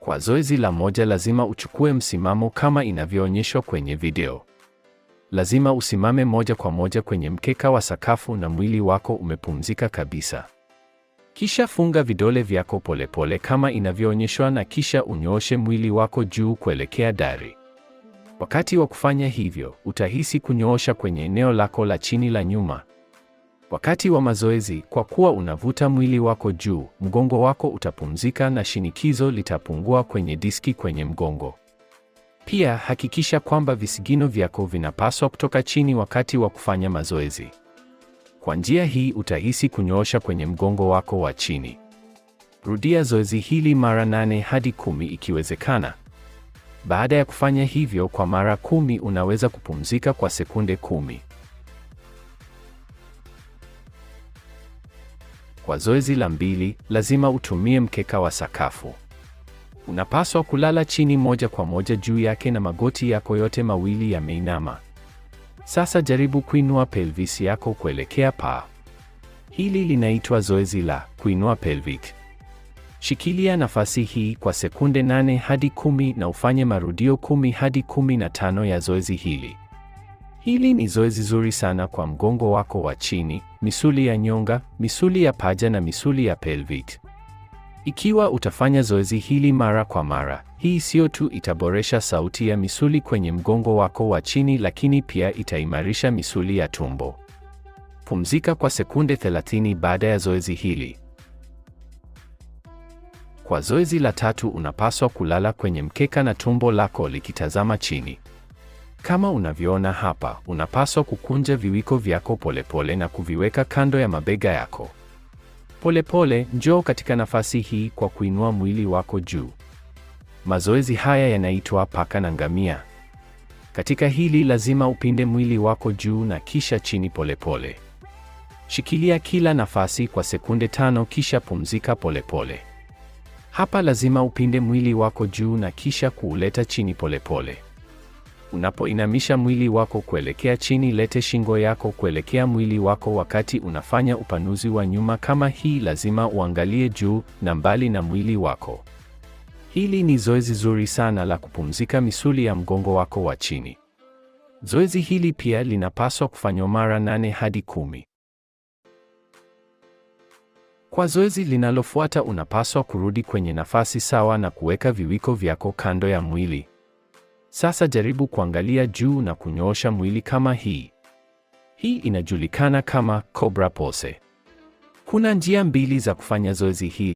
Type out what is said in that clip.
Kwa zoezi la moja lazima uchukue msimamo kama inavyoonyeshwa kwenye video. Lazima usimame moja kwa moja kwenye mkeka wa sakafu na mwili wako umepumzika kabisa. Kisha funga vidole vyako polepole kama inavyoonyeshwa na kisha unyooshe mwili wako juu kuelekea dari. Wakati wa kufanya hivyo, utahisi kunyoosha kwenye eneo lako la chini la nyuma. Wakati wa mazoezi, kwa kuwa unavuta mwili wako juu, mgongo wako utapumzika na shinikizo litapungua kwenye diski kwenye mgongo. Pia hakikisha kwamba visigino vyako vinapaswa kutoka chini wakati wa kufanya mazoezi. Kwa njia hii utahisi kunyoosha kwenye mgongo wako wa chini. Rudia zoezi hili mara 8 hadi 10 ikiwezekana. Baada ya kufanya hivyo kwa mara 10 unaweza kupumzika kwa sekunde 10. Kwa zoezi la 2, lazima utumie mkeka wa sakafu. Unapaswa kulala chini moja kwa moja juu yake na magoti yako yote mawili yameinama. Sasa jaribu kuinua pelvis yako kuelekea paa. Hili linaitwa zoezi la kuinua pelvic. Shikilia nafasi hii kwa sekunde 8 hadi 10 na ufanye marudio 10 hadi 15 ya zoezi hili. Hili ni zoezi zuri sana kwa mgongo wako wa chini, misuli ya nyonga, misuli ya paja na misuli ya pelvic. Ikiwa utafanya zoezi hili mara kwa mara, hii sio tu itaboresha sauti ya misuli kwenye mgongo wako wa chini lakini pia itaimarisha misuli ya tumbo. Pumzika kwa sekunde 30 baada ya zoezi hili. Kwa zoezi la 3 unapaswa kulala kwenye mkeka na tumbo lako likitazama chini. Kama unavyoona hapa, unapaswa kukunja viwiko vyako polepole na kuviweka kando ya mabega yako. Polepole, njoo katika nafasi hii kwa kuinua mwili wako juu. Mazoezi haya yanaitwa paka na ngamia. Katika hili lazima upinde mwili wako juu na kisha chini polepole. Shikilia kila nafasi kwa sekunde 5 kisha pumzika polepole. Hapa lazima upinde mwili wako juu na kisha kuuleta chini polepole. Unapoinamisha mwili wako kuelekea chini, lete shingo yako kuelekea mwili wako. Wakati unafanya upanuzi wa nyuma kama hii, lazima uangalie juu na mbali na mwili wako. Hili ni zoezi zuri sana la kupumzika misuli ya mgongo wako wa chini. Zoezi hili pia linapaswa kufanywa mara 8 hadi 10. Kwa zoezi linalofuata unapaswa kurudi kwenye nafasi sawa na kuweka viwiko vyako kando ya mwili. Sasa jaribu kuangalia juu na kunyoosha mwili kama hii. Hii inajulikana kama cobra pose. Kuna njia 2 za kufanya zoezi hii.